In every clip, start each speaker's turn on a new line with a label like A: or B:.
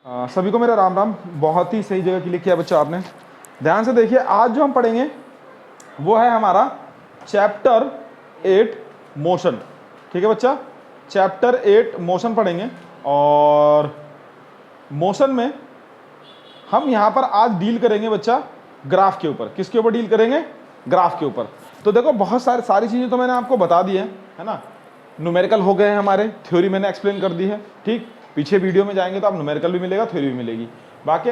A: सभी को मेरा राम राम। बहुत ही सही जगह क्लिक किया बच्चा आपने। ध्यान से देखिए, आज जो हम पढ़ेंगे वो है हमारा चैप्टर 8 मोशन। ठीक है बच्चा, चैप्टर 8 मोशन पढ़ेंगे। और मोशन में हम यहाँ पर आज डील करेंगे बच्चा ग्राफ के ऊपर। किसके ऊपर डील करेंगे? ग्राफ के ऊपर। तो देखो बहुत सारी चीज़ें तो मैंने आपको बता दी है ना। न्यूमेरिकल हो गए हैं हमारे, थ्योरी मैंने एक्सप्लेन कर दी है। ठीक, पीछे वीडियो में जाएंगे तो आप न्यूमेरिकल भी मिलेगा, थ्योरी भी मिलेगी। बाकी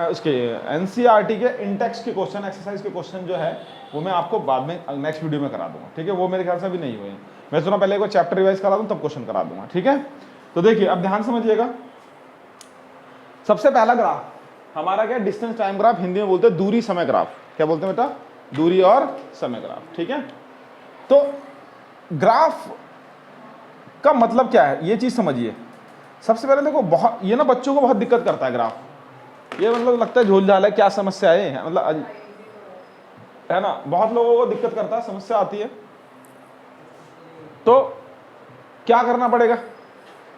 A: उसके एनसीईआरटी के इंटेक्स के क्वेश्चन, एक्सरसाइज के क्वेश्चन जो है वो मैं आपको बाद में नेक्स्ट वीडियो में करा दूंगा। ठीक है, वो मेरे ख्याल से अभी नहीं हुए हैं। मैं सोचा पहले एक चैप्टर रिवाइज करा दूँ तब क्वेश्चन करा दूंगा। ठीक है, तो देखिए अब ध्यान समझिएगा। सबसे पहला ग्राफ हमारा क्या? डिस्टेंस टाइम ग्राफ, हिंदी में बोलते हैं दूरी समय ग्राफ। क्या बोलते हैं बेटा? दूरी और समय ग्राफ। ठीक है, तो ग्राफ का मतलब क्या है ये चीज समझिए। सबसे पहले देखो, बहुत ये ना बच्चों को बहुत दिक्कत करता है ग्राफ। ये मतलब लगता है झोल झाल है, क्या समस्या है मतलब, है ना। बहुत लोगों को दिक्कत करता है, समस्या आती है। तो क्या करना पड़ेगा?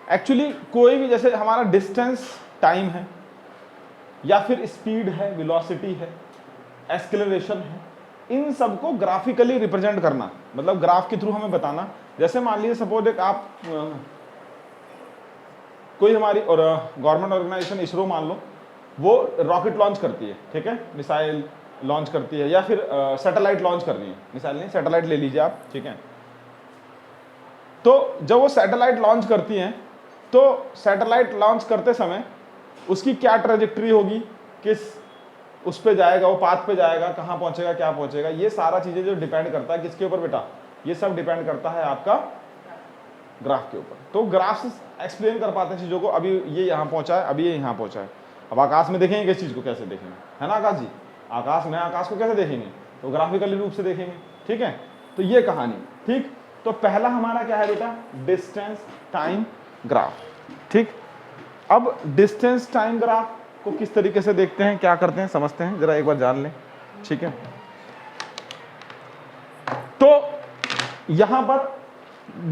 A: एक्चुअली कोई भी, जैसे हमारा डिस्टेंस टाइम है या फिर स्पीड है, वेलोसिटी है, एक्सेलरेशन है, इन सबको ग्राफिकली रिप्रेजेंट करना, मतलब ग्राफ के थ्रू हमें बताना। जैसे मान लीजिए सपोज एक आप कोई हमारी और गवर्नमेंट ऑर्गेनाइजेशन इसरो मान लो, वो रॉकेट लॉन्च करती है। ठीक है, मिसाइल लॉन्च करती है या फिर सैटेलाइट लॉन्च कर रही है। मिसाइल नहीं, सैटेलाइट ले लीजिए आप। ठीक है, तो जब वो सैटेलाइट लॉन्च करती हैं तो सैटेलाइट लॉन्च करते समय उसकी क्या ट्रेजेक्ट्री होगी, किस उस पे जाएगा, वो पाथ पे जाएगा, कहाँ पहुंचेगा, क्या पहुंचेगा, ये सारा चीजें जो डिपेंड करता है किसके ऊपर बेटा? ये सब डिपेंड करता है आपका ग्राफ के ऊपर। तो ग्राफ से एक्सप्लेन कर पाते हैं चीजों को। अभी ये यहाँ पहुंचा है, अभी ये यहाँ पहुंचा है। अब आकाश में देखेंगे किस चीज को, कैसे देखेंगे, है ना आकाश जी? आकाश में आकाश को कैसे देखेंगे? तो ग्राफिकली रूप से देखेंगे। ठीक है, तो ये कहानी। ठीक, तो पहला हमारा क्या है बेटा? Distance time graph. ठीक, अब डिस्टेंस टाइम ग्राफ को किस तरीके से देखते हैं, क्या करते हैं, समझते हैं, जरा एक बार जान लें। ठीक है, तो यहां पर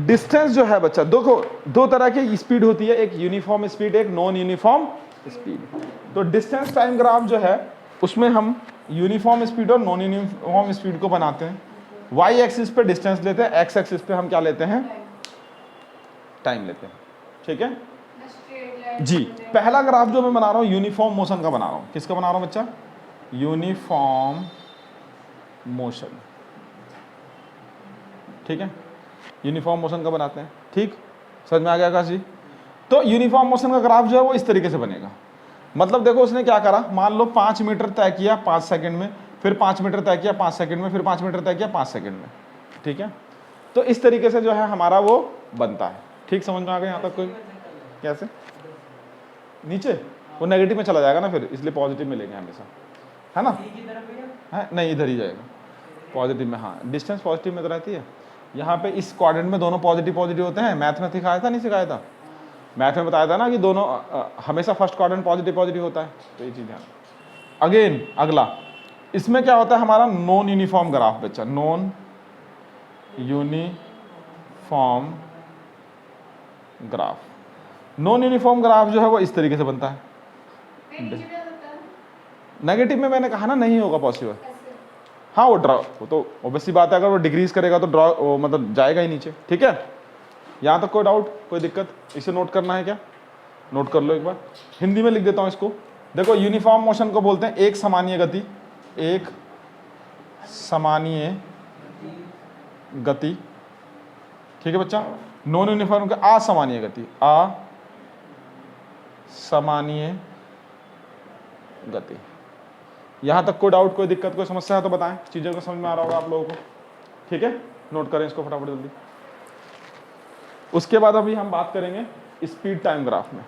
A: डिस्टेंस जो है बच्चा, देखो दो तरह की स्पीड होती है, एक यूनिफॉर्म स्पीड, एक नॉन यूनिफॉर्म स्पीड। तो डिस्टेंस टाइम ग्राफ जो है उसमें हम यूनिफॉर्म स्पीड और नॉन यूनिफॉर्म स्पीड को बनाते हैं। वाई एक्सिस पे डिस्टेंस लेते हैं, एक्स एक्सिस पे हम क्या लेते हैं? टाइम लेते हैं। ठीक है जी, पहला ग्राफ जो मैं बना रहा हूं यूनिफॉर्म मोशन का बना रहा हूं। किसका बना रहा हूं बच्चा? Uniform motion. ठीक है, यूनिफॉर्म मोशन का बनाते हैं। ठीक, समझ में आ गया आकाश जी? तो यूनिफॉर्म मोशन का ग्राफ जो है वो इस तरीके से बनेगा। मतलब देखो उसने क्या करा, मान लो 5 मीटर तय किया 5 सेकंड में, फिर 5 मीटर तय किया 5 सेकंड में, फिर 5 मीटर तय किया 5 सेकंड में। ठीक है, तो इस तरीके से जो है हमारा वो बनता है। ठीक, समझ में आ गया यहाँ तक? कोई कैसे? नीचे वो नेगेटिव में चला जाएगा ना फिर, इसलिए पॉजिटिव में लेंगे हमेशा, है ना? है नहीं, इधर ही जाएगा पॉजिटिव में। हाँ, डिस्टेंस पॉजिटिव में तो रहती है। यहाँ पे इस क्वाड्रेंट में दोनों पॉजिटिव पॉजिटिव होते हैं। मैथ में सिखाया था, नहीं सिखाया था? मैथ में बताया था ना कि दोनों हमेशा फर्स्ट क्वाड्रेंट पॉजिटिव पॉजिटिव होता है। तो ये चीज़ ध्यान। अगेन अगला, इसमें क्या होता है हमारा? नॉन यूनिफॉर्म ग्राफ बच्चा, non uniform graph. Non uniform graph जो है वो इस तरीके से बनता है। नेगेटिव में मैंने कहा ना नहीं होगा पॉसिबल। हाँ, वो ड्रॉ, वो तो ऑब्वियसली बात है, अगर वो डिक्रीज करेगा तो ड्रॉ मतलब जाएगा ही नीचे। ठीक है, यहाँ तक कोई डाउट, कोई दिक्कत? इसे नोट करना है क्या? नोट कर लो एक बार, हिंदी में लिख देता हूँ इसको। देखो यूनिफॉर्म मोशन को बोलते हैं एक समानीय गति, एक समानीय गति। ठीक है बच्चा, नॉन यूनिफॉर्म का असामान्य गति, असामान्य गति। यहां तक कोई डाउट, कोई दिक्कत, कोई समस्या है तो बताएं, चीजों को समझ में आ रहा होगा आप लोगों को। ठीक है, नोट करें इसको फटाफट जल्दी। उसके बाद अभी हम बात करेंगे स्पीड टाइम ग्राफ में।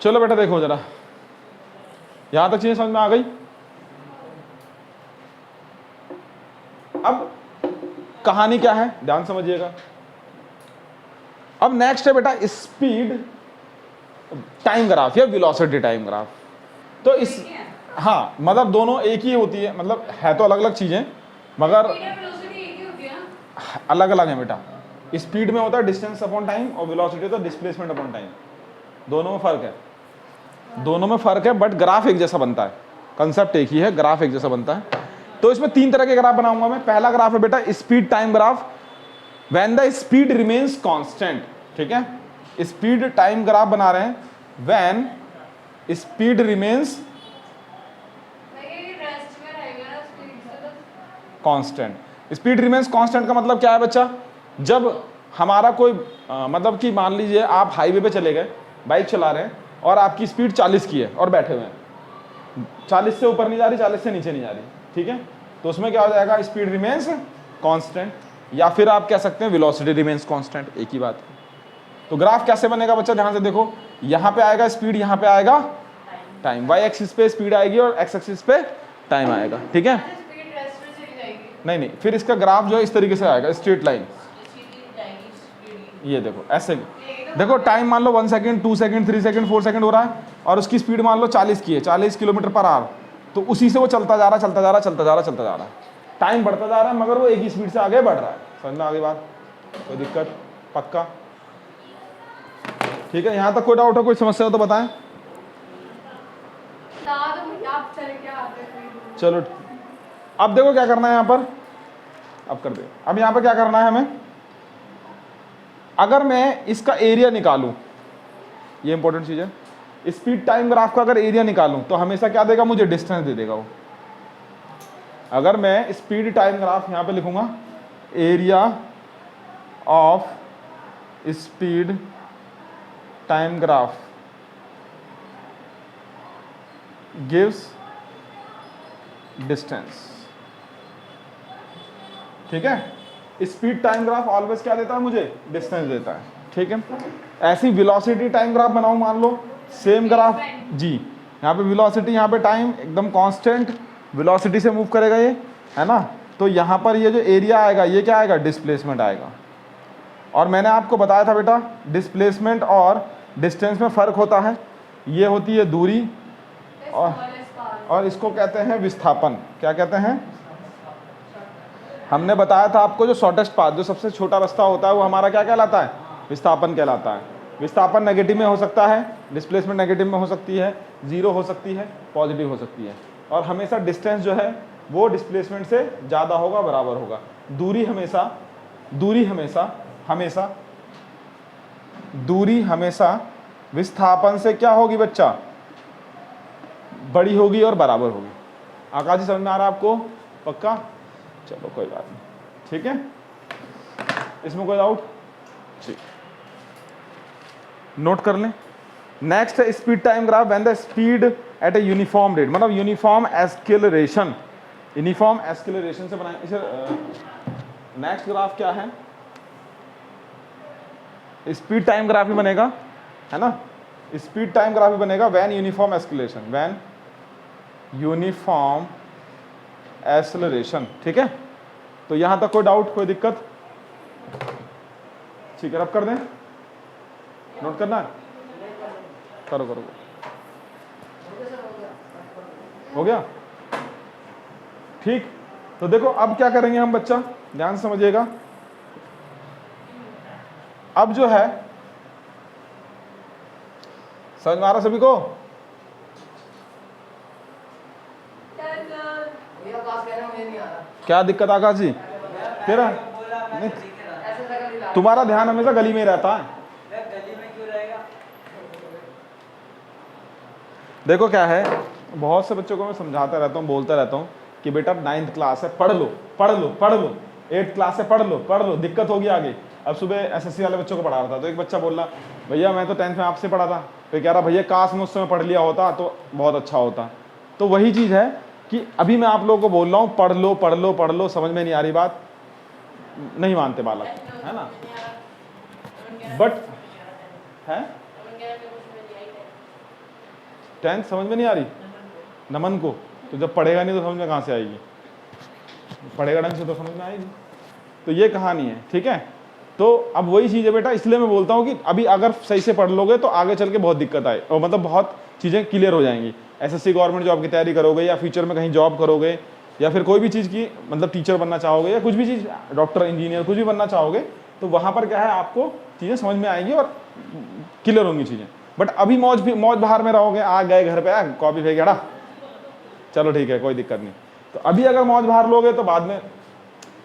A: चलो बेटा देखो जरा, यहां तक चीजें समझ में आ गई? अब कहानी क्या है ध्यान समझिएगा। अब नेक्स्ट है बेटा स्पीड टाइम ग्राफ या वेलोसिटी टाइम ग्राफ। तो इस, हाँ मतलब दोनों एक ही होती है, मतलब है तो अलग अलग चीजें मगर अलग अलग है बेटा। स्पीड में होता है डिस्टेंस अपॉन टाइम और वेलोसिटी होता है डिस्प्लेसमेंट अपॉन टाइम। दोनों में फर्क है, दोनों में फर्क है, बट ग्राफ एक जैसा बनता है, कंसेप्ट एक ही है, ग्राफ एक जैसा बनता है। तो इसमें 3 तरह के ग्राफ बनाऊंगा मैं। पहला ग्राफ है बेटा speed time graph, when the speed remains constant. ठीक है, स्पीड टाइम ग्राफ बना रहे हैं when speed remains constant. Speed remains constant का मतलब क्या है बच्चा, जब हमारा कोई मतलब कि मान लीजिए आप हाईवे पे चले गए, बाइक चला रहे हैं और आपकी स्पीड 40 की है और बैठे हुए हैं, 40 से ऊपर नहीं जा रही, 40 से नीचे नहीं जा रही, ठीक है, तो उसमें क्या हो जाएगा, स्पीड रिमेन्स कांस्टेंट, या फिर आप कह सकते हैं वेलोसिटी रिमेन्स कांस्टेंट, एक ही बात है। तो ग्राफ कैसे बनेगा बच्चा, ध्यान से देखो, यहाँ पे आएगा स्पीड, यहाँ पे आएगा टाइम, वाई एक्सिस पे स्पीड आएगी और एक्स एक्सिस पे टाइम आएगा। ठीक है, नहीं नहीं, फिर इसका ग्राफ जो है इस तरीके से आएगा, स्ट्रेट लाइन, ये देखो ऐसे, देखो टाइम मान लो 1 सेकंड, 2 सेकंड, 3 सेकंड, 4 सेकंड हो रहा है और उसकी स्पीड मान लो 40 की है, 40 किलोमीटर पर आवर, तो उसी से वो चलता जा रहा, चलता जा रहा, चलता जा रहा, चलता जा रहा है, टाइम बढ़ता जा रहा है मगर वो एक ही स्पीड से आगे बढ़ रहा है। समझ में आगे बात, कोई दिक्कत, पक्का? ठीक है, यहाँ तक कोई डाउट हो, कोई समस्या हो तो बताएं। चलो अब देखो क्या करना है यहाँ पर, अब कर दे। अब यहाँ पर क्या करना है हमें, अगर मैं इसका एरिया निकालूं, ये इंपॉर्टेंट चीज है, स्पीड टाइम ग्राफ का अगर एरिया निकालूं तो हमेशा क्या देगा मुझे, डिस्टेंस दे देगा वो। अगर मैं स्पीड टाइम ग्राफ यहां पे लिखूंगा, area of speed time graph gives distance. ठीक है, स्पीड टाइम ग्राफ ऑलवेज क्या देता है मुझे, डिस्टेंस देता है। ठीक है, ऐसी वेलोसिटी टाइम ग्राफ बनाऊं, मान लो सेम ग्राफ जी, यहाँ पे वेलोसिटी, यहाँ पे टाइम एकदम कांस्टेंट वेलोसिटी से मूव करेगा ये, है ना, तो यहाँ पर ये जो एरिया आएगा ये क्या आएगा, डिस्प्लेसमेंट आएगा। और मैंने आपको बताया था बेटा डिस्प्लेसमेंट और डिस्टेंस में फ़र्क होता है, ये होती है दूरी और इसको कहते हैं विस्थापन। क्या कहते हैं, हमने बताया था आपको जो शॉर्टेस्ट पाथ, जो सबसे छोटा रास्ता होता है वो हमारा क्या कहलाता है, विस्थापन कहलाता है। विस्थापन नेगेटिव में हो सकता है, डिस्प्लेसमेंट नेगेटिव में हो सकती है, जीरो हो सकती है, पॉजिटिव हो सकती है, और हमेशा डिस्टेंस जो है वो डिस्प्लेसमेंट से ज़्यादा होगा, बराबर होगा। दूरी हमेशा विस्थापन से क्या होगी बच्चा, बड़ी होगी और बराबर होगी। आकाश जी समझ में आ रहा है आपको, पक्का? चलो कोई बात नहीं, ठीक है, इसमें कोई डाउट? ठीक, नोट कर लें। नेक्स्ट है speed time graph when the speed at a uniform rate, मतलब यूनिफॉर्म एस्केलरेशन, यूनिफॉर्म एस्केलरेशन से बनाए इसे। नेक्स्ट ग्राफ क्या है, स्पीड टाइम ग्राफ ही बनेगा, है ना, स्पीड टाइम ग्राफ ही बनेगा व्हेन यूनिफॉर्म एस्केलेरेशन, व्हेन यूनिफॉर्म एस्केलरेशन। ठीक है, तो यहां तक कोई डाउट, कोई दिक्कत? ठीक है, अब कर दें, नोट करना है, करो करो, हो गया? ठीक, तो देखो अब क्या करेंगे हम बच्चा, ध्यान से समझिएगा। अब जो है, समझ में आ रहा सभी को? क्या दिक्कत आकाश जी तेरा? नहीं, तुम्हारा ध्यान हमेशा गली में रहता है। देखो क्या है, बहुत से बच्चों को मैं समझाता रहता हूँ, बोलता रहता हूँ कि बेटा 9th क्लास है, पढ़ लो पढ़ लो पढ़ लो, 8th क्लास है, पढ़ लो, दिक्कत होगी आगे। अब सुबह एसएससी वाले बच्चों को पढ़ा रहा था, तो एक बच्चा बोल रहा, भैया मैं तो 10th में आपसे पढ़ा था, तो कह रहा भैया काश मैं उस समय पढ़ लिया होता तो बहुत अच्छा होता। तो वही चीज़ है कि अभी मैं आप लोगों को बोल रहा हूँ, पढ़ लो पढ़ लो पढ़ लो, समझ में नहीं आ रही बात, नहीं मानते बालक, है ना, बट है 10th समझ में नहीं आ रही नमन को, तो जब पढ़ेगा नहीं तो समझ में कहाँ से आएगी, पढ़ेगा ढंग से तो समझ में आएगी। तो ये कहानी है, ठीक है। तो अब वही चीज़ है बेटा, इसलिए मैं बोलता हूँ कि अभी अगर सही से पढ़ लोगे तो आगे चल के बहुत दिक्कत आए, और मतलब बहुत चीज़ें क्लियर हो जाएंगी। एसएससी गवर्नमेंट जॉब की तैयारी करोगे या फ्यूचर में कहीं जॉब करोगे या फिर कोई भी चीज़ की मतलब टीचर बनना चाहोगे या कुछ भी चीज़, डॉक्टर इंजीनियर कुछ भी बनना चाहोगे, तो वहाँ पर क्या है, आपको चीज़ें समझ में आएंगी और क्लियर होंगी चीज़ें। बट अभी मौज बाहर में रहोगे, आ गए घर पे कॉपी फेंक गया, चलो ठीक है कोई दिक्कत नहीं। तो अभी अगर मौज बाहर लोगे तो बाद में,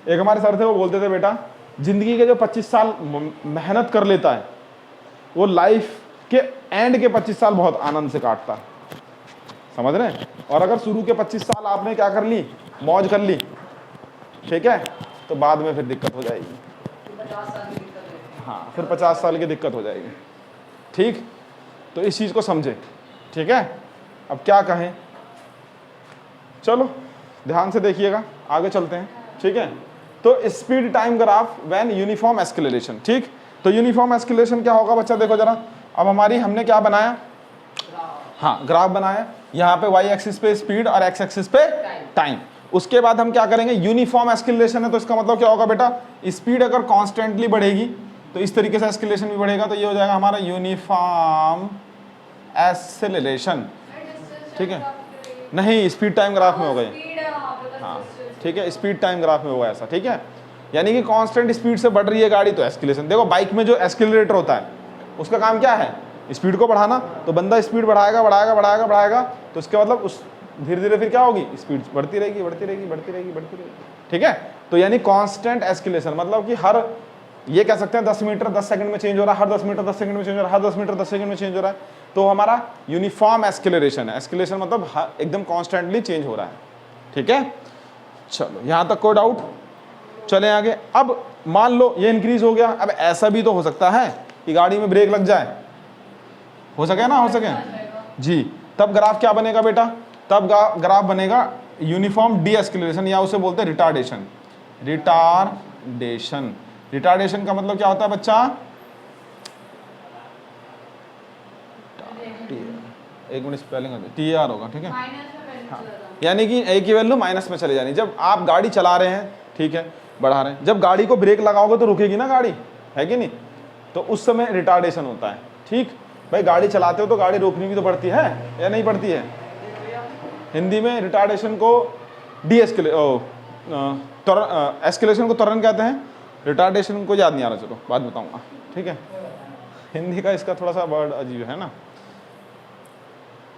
A: एक हमारे सर थे वो बोलते थे बेटा जिंदगी के जो 25 साल मेहनत कर लेता है वो लाइफ के एंड के 25 साल बहुत आनंद से काटता है, समझ रहे हैं। और अगर शुरू के 25 साल आपने क्या कर ली, मौज कर ली, ठीक है, तो बाद में फिर दिक्कत हो जाएगी। हाँ, फिर 50 साल की दिक्कत हो जाएगी। ठीक, तो इस चीज को समझे, ठीक है। अब क्या कहें, चलो ध्यान से देखिएगा, आगे चलते हैं, ठीक है। तो speed time graph when uniform acceleration, ठीक। तो यूनिफॉर्म एस्केलेरेशन क्या होगा बच्चा, देखो जरा। अब हमने क्या बनाया, हाँ ग्राफ बनाया, यहाँ पे वाई एक्सिस पे स्पीड और एक्स एक्सिस पे टाइम। उसके बाद हम क्या करेंगे, यूनिफॉर्म एस्केलेरेशन है तो इसका मतलब क्या होगा बेटा, स्पीड अगर कॉन्स्टेंटली बढ़ेगी तो इस तरीके से एस्केलेरेशन भी बढ़ेगा, तो ये हो जाएगा हमारा यूनिफॉर्म एस्केलेरेशन, ठीक है। नहीं, स्पीड टाइम ग्राफ में होगा ये, हाँ ठीक है, स्पीड टाइम ग्राफ में होगा ऐसा, ठीक है। यानी कि कांस्टेंट स्पीड से बढ़ रही है गाड़ी तो एस्केलेरेशन। देखो बाइक में जो एस्केलेरेटर होता है उसका काम क्या है, स्पीड को बढ़ाना, तो बंदा स्पीड बढ़ाएगा बढ़ाएगा बढ़ाएगा बढ़ाएगा, तो इसका मतलब उस धीरे धीरे फिर क्या होगी, स्पीड बढ़ती रहेगी बढ़ती रहेगी बढ़ती रहेगी बढ़ती रहेगी, ठीक है। तो यानी कांस्टेंट एस्केलेरेशन मतलब कि हर, ये कह सकते हैं 10 मीटर 10 सेकंड में चेंज हो रहा है, हर 10 मीटर 10 सेकंड में चेंज हो रहा है, हर 10 मीटर 10 सेकंड में चेंज हो रहा है, तो हमारा यूनिफॉर्म एस्केलेरेशन है। एस्केलेरेशन मतलब एकदम कॉन्स्टेंटली चेंज हो रहा है, ठीक है। चलो यहाँ तक कोई डाउट, चले आगे। अब मान लो ये इंक्रीज हो गया, अब ऐसा भी तो हो सकता है कि गाड़ी में ब्रेक लग जाए, हो सके ना, हो सके जी, तब ग्राफ क्या बनेगा बेटा, तब ग्राफ बनेगा यूनिफॉर्म डी एस्केलेरेशन, या उसे बोलते हैं रिटार्डेशन। रिटार्डेशन, रिटार्डेशन का मतलब क्या होता है बच्चा, एक मिनट स्पेलिंग TAR होगा, ठीक है। हाँ, यानी कि ए की वैल्यू माइनस में चले जानी। जब आप गाड़ी चला रहे हैं, ठीक है, बढ़ा रहे हैं, जब गाड़ी को ब्रेक लगाओगे तो रुकेगी ना गाड़ी, है कि नहीं, तो उस समय रिटार्डेशन होता है, ठीक। भाई गाड़ी चलाते हो तो गाड़ी रोकनी भी तो पड़ती है या नहीं पड़ती है। हिंदी में रिटार्डेशन को एस्केलेशन को त्वरण कहते हैं, रिटार्डेशन को याद नहीं आ रहा, चलो बाद बताऊंगा, ठीक है। हिंदी का इसका थोड़ा सा वर्ड अजीब है ना।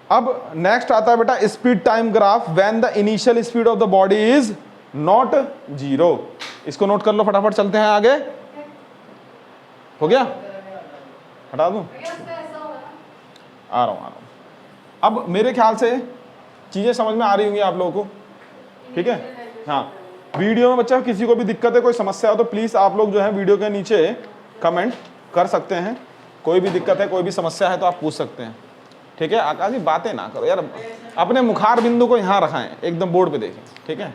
A: अब नेक्स्ट आता है बेटा speed time graph when the initial speed of the body is not 0। इसको नोट कर लो फटाफट, चलते हैं आगे। हो गया, हटा दूं, आ रहा हूं। अब मेरे ख्याल से चीजें समझ में आ रही होंगी आप लोगों को, ठीक है। हाँ, वीडियो में बच्चा किसी को भी दिक्कत है, कोई समस्या हो तो प्लीज आप लोग जो है वीडियो के नीचे कमेंट कर सकते हैं। कोई भी दिक्कत है, कोई भी समस्या है तो आप पूछ सकते हैं, ठीक है। आकाश जी बातें ना करो यार, अपने मुखार बिंदु को यहाँ रखाएं, एकदम बोर्ड पे देखें, ठीक है।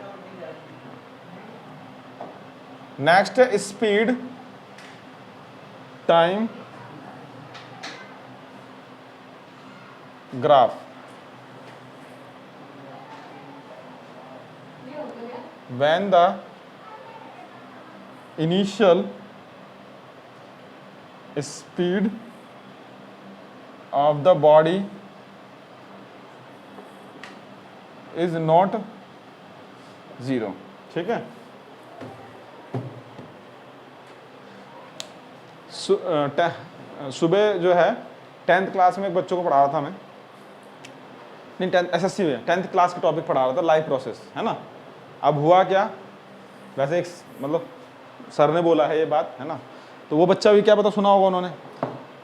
A: नेक्स्ट है speed time graph when the initial speed of the body is not 0, ठीक है। सुबह जो है 10th क्लास में एक बच्चों को पढ़ा रहा था मैं, नहीं 10th SSC में 10th क्लास का टॉपिक पढ़ा रहा था, लाइफ प्रोसेस, है ना। अब हुआ क्या, वैसे एक मतलब सर ने बोला है ये बात, है ना, तो वो बच्चा भी क्या पता सुना होगा उन्होंने।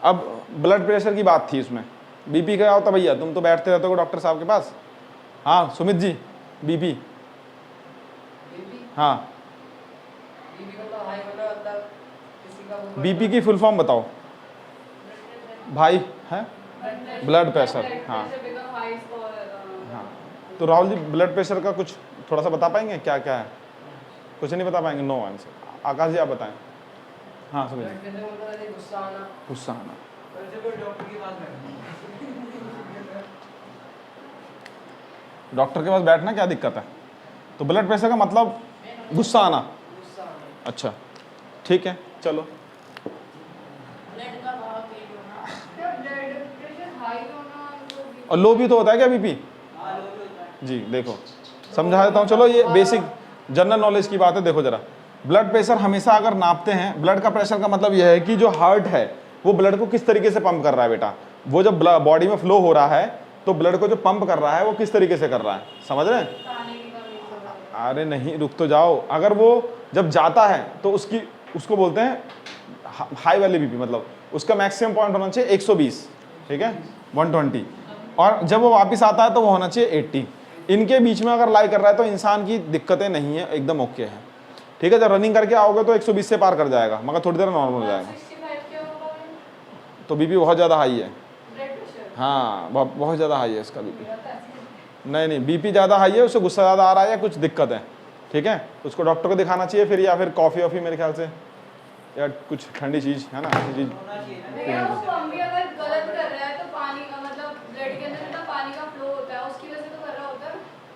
A: अब ब्लड प्रेशर की बात थी उसमें, बीपी क्या होता भैया, तुम तो बैठते रहते हो डॉक्टर साहब के पास। हाँ सुमित जी, बीपी, हाँ बीपी की फुल फॉर्म बताओ भाई, है ब्लड प्रेशर, हाँ हाँ। तो राहुल जी ब्लड प्रेशर का कुछ थोड़ा सा बता पाएंगे, क्या क्या है, कुछ नहीं बता पाएंगे, नो आंसर। आकाश जी आप बताएं। हाँ सुमित जी, गुस्सा आना, डॉक्टर के पास बैठना क्या दिक्कत है, तो ब्लड प्रेशर का मतलब गुस्सा आना, अच्छा ठीक है चलो। और लो भी तो होता है क्या बीपी, जी देखो समझा देता हूँ, चलो ये बेसिक जनरल नॉलेज की बात है। देखो जरा, ब्लड प्रेशर हमेशा अगर नापते हैं, ब्लड का प्रेशर का मतलब यह है कि जो हार्ट है वो ब्लड को किस तरीके से पंप कर रहा है बेटा, वो जब बॉडी में फ्लो हो रहा है तो ब्लड को जो पंप कर रहा है वो किस तरीके से कर रहा है, समझ रहे हैं? अरे नहीं, रुक तो जाओ। अगर वो जब जाता है तो उसको बोलते हैं हाई वाली बीपी, मतलब उसका मैक्सिमम पॉइंट होना चाहिए 120, ठीक है, 120, और जब वो वापस आता है तो वो होना चाहिए 80। इनके बीच में अगर लाई कर रहा है तो इंसान की दिक्कतें नहीं है, एकदम ओके है, ठीक है। जब रनिंग करके आओगे तो 120 से पार कर जाएगा, मगर थोड़ी देर नॉर्मल हो जाएगा। तो बीपी बहुत ज़्यादा हाई है, हाँ बहुत ज़्यादा हाई है इसका बीपी। नहीं, बीपी ज़्यादा हाई है, उससे गुस्सा ज़्यादा आ रहा है या कुछ दिक्कत है, ठीक है, उसको डॉक्टर को दिखाना चाहिए फिर, या फिर कॉफ़ी वॉफ़ी मेरे ख्याल से, या कुछ ठंडी चीज़ है ना, ऐसी चीज़।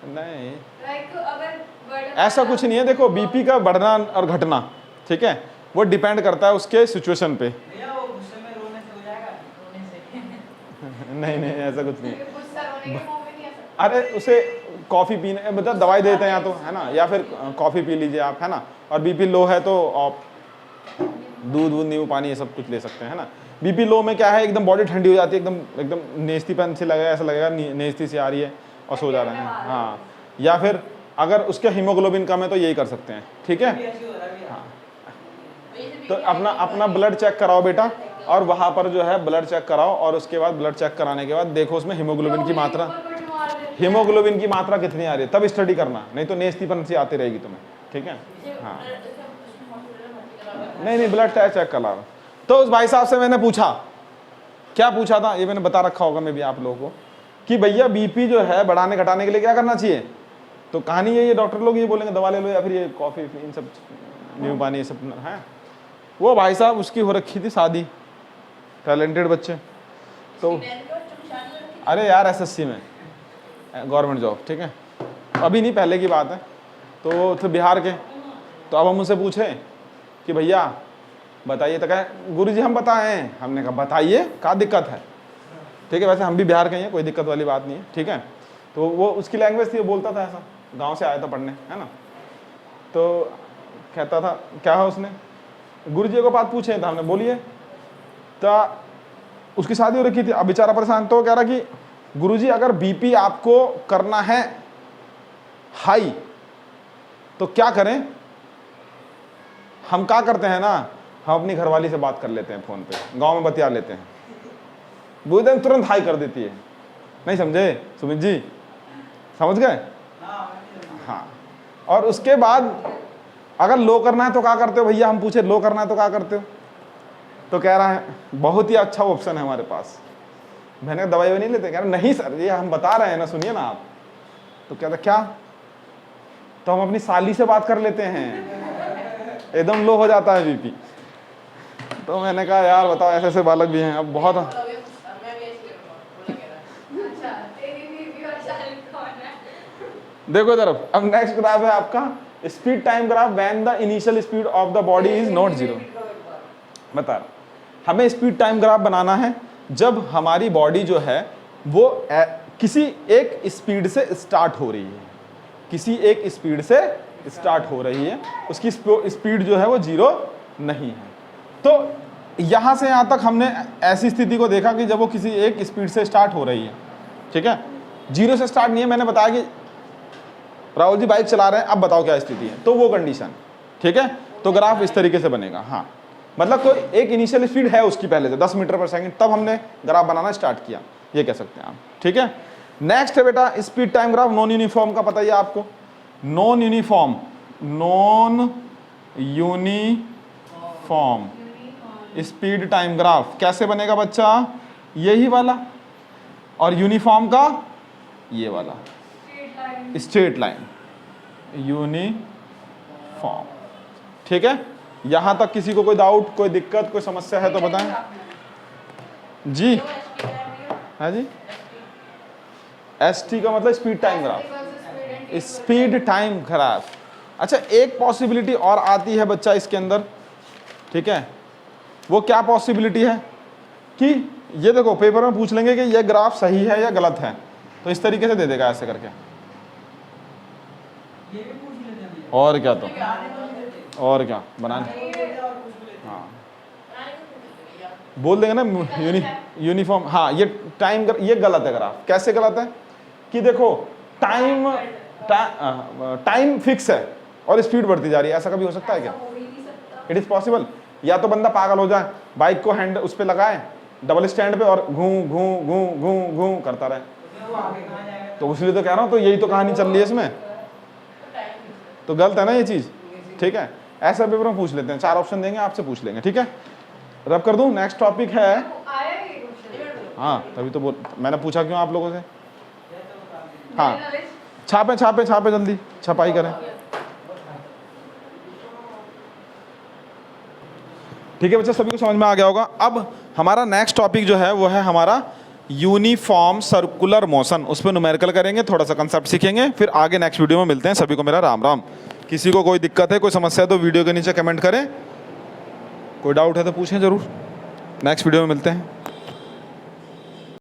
A: नहीं, ऐसा कुछ नहीं है। देखो बीपी का बढ़ना और घटना, ठीक है, वो डिपेंड करता है उसके सिचुएशन पे। नहीं ऐसा कुछ नहीं। अरे उसे कॉफ़ी पीने, मतलब दवाई देते हैं या तो, है ना, या फिर कॉफ़ी पी लीजिए आप, है ना, और बीपी लो है तो आप दूध नींबू पानी ये सब कुछ ले सकते हैं, है ना। बीपी लो में क्या है, एकदम बॉडी ठंडी हो जाती है, एकदम नेस्तीपन से लगेगा, ऐसा लगेगा नेस्ती से आ रही है और सो जा रहे हैं, हाँ। या फिर अगर उसका हीमोग्लोबिन कम है तो यही कर सकते हैं, ठीक है, हाँ। तो अपना ब्लड चेक कराओ बेटा, और वहाँ पर जो है ब्लड चेक कराओ, और उसके बाद ब्लड चेक कराने के बाद देखो उसमें हीमोग्लोबिन की मात्रा कितनी आ रही है, तब स्टडी करना, नहीं तो नेस्तीपन से आती रहेगी तुम्हें, ठीक है, हाँ। नहीं ब्लड चेक करा। तो उस भाई साहब से मैंने पूछा, क्या पूछा था ये मैंने बता रखा होगा मैं भी आप लोगों को, कि भैया बीपी जो है बढ़ाने घटाने के लिए क्या करना चाहिए। तो कहानी ये डॉक्टर लोग ये बोलेंगे दवा ले लो, या फिर ये कॉफ़ी इन सब नींबू पानी ये सब है। वो भाई साहब उसकी हो रखी थी शादी, टैलेंटेड बच्चे, तो अरे यार एसएससी में गवर्नमेंट जॉब, ठीक है, अभी नहीं पहले की बात है। तो थे बिहार के, तो अब हम उनसे पूछे कि भैया बताइए, तो कहे गुरुजी हम बताएं। हमने कहा बताइए क्या दिक्कत है, ठीक है, वैसे हम भी बिहार के हैं, कोई दिक्कत वाली बात नहीं है, ठीक है। तो वो उसकी लैंग्वेज थी, वो बोलता था ऐसा, गांव से आया था पढ़ने, है ना। तो कहता था क्या है, उसने गुरुजी को बात पूछे था, हमने बोलिए। तो उसकी शादी हो रखी थी, अब बेचारा परेशान, तो कह रहा कि गुरुजी अगर बीपी आपको करना है हाई तो क्या करें। हम क्या करते हैं ना, हम अपनी घरवाली से बात कर लेते हैं फ़ोन पे, गांव में बतिया लेते हैं, वो एकदम तुरंत हाई कर देती है। नहीं समझे सुमित जी, समझ गए, हाँ। और उसके बाद अगर लो करना है तो क्या करते हो भैया, हम पूछे लो करना है तो क्या करते हो, तो कह रहा है बहुत ही अच्छा ऑप्शन है हमारे पास। मैंने दवाई नहीं लेते, कह रहे नहीं सर ये हम बता रहे हैं ना, सुनिए ना आप। तो कहता क्या, तो हम अपनी साली से बात कर लेते हैं, एकदम लो हो जाता है बीपी। तो मैंने कहा यार बताओ ऐसे ऐसे बालक भी हैं, अब बहुत देखो इधर। अब नेक्स्ट ग्राफ है आपका speed time graph, when the initial speed of the body is not zero. बता रहा हमें स्पीड टाइम ग्राफ बनाना है जब हमारी बॉडी जो है वो किसी एक स्पीड से स्टार्ट हो रही है, किसी एक स्पीड से स्टार्ट हो रही है, उसकी स्पीड जो है वो जीरो नहीं है। तो यहाँ से यहाँ तक हमने ऐसी स्थिति को देखा कि जब वो किसी एक स्पीड से स्टार्ट हो रही है, ठीक है, जीरो से स्टार्ट नहीं है। मैंने बताया कि राहुल जी बाइक चला रहे हैं, अब बताओ क्या स्थिति है, तो वो कंडीशन, ठीक है। तो ग्राफ इस तरीके से बनेगा, हाँ, मतलब कोई एक इनिशियल स्पीड है उसकी पहले से 10 मीटर पर सेकंड, तब हमने ग्राफ बनाना स्टार्ट किया, ये कह सकते हैं आप, ठीक है। नेक्स्ट है बेटा speed time graph non uniform का, पता ही आपको, non uniform speed time graph कैसे बनेगा बच्चा, यही वाला, और यूनिफॉर्म का ये वाला स्ट्रेट लाइन यूनिफॉर्म, ठीक है। यहां तक किसी को कोई डाउट, कोई दिक्कत, कोई समस्या है तो बताएं जी। है जी, एसटी का मतलब speed time graph, speed time graph. अच्छा एक पॉसिबिलिटी और आती है बच्चा इसके अंदर, ठीक है, वो क्या पॉसिबिलिटी है कि ये देखो पेपर में पूछ लेंगे कि ये ग्राफ सही है या गलत है, तो इस तरीके से दे देगा ऐसे करके, और क्या। तो और क्या बनाने, हाँ बोल देंगे ना यूनिफॉर्म। हाँ ये टाइम ये गलत है ग्राफ। कैसे गलत है कि देखो टाइम फिक्स है और स्पीड बढ़ती जा रही है, ऐसा कभी हो सकता है क्या? It is possible. या तो बंदा पागल हो जाए, बाइक को हैंड उस पर लगाए डबल स्टैंड पे और घूं घूं घूं घूं घूं करता रहे, तो इसलिए तो कह रहा हूं, तो यही तो कहानी चल रही है इसमें, तो गलत है ना ये चीज। ठीक है, ऐसा पेपर में पूछ लेते हैं, 4 ऑप्शन देंगे, आपसे पूछ लेंगे। ठीक है, रब कर दूं। नेक्स्ट टॉपिक है, हाँ तभी तो बोल, मैंने पूछा क्यों आप लोगों से। हाँ छापे छापे छापे, जल्दी छपाई करें। ठीक है बच्चा, सभी को समझ में आ गया होगा। अब हमारा नेक्स्ट टॉपिक जो है वो है हमारा यूनिफॉर्म सर्कुलर मोशन। उस पर न्यूमेरिकल करेंगे, थोड़ा सा कंसेप्ट सीखेंगे, फिर आगे नेक्स्ट वीडियो में मिलते हैं। सभी को मेरा राम राम। किसी को कोई दिक्कत है, कोई समस्या है तो वीडियो के नीचे कमेंट करें, कोई डाउट है तो पूछें ज़रूर। नेक्स्ट वीडियो में मिलते हैं।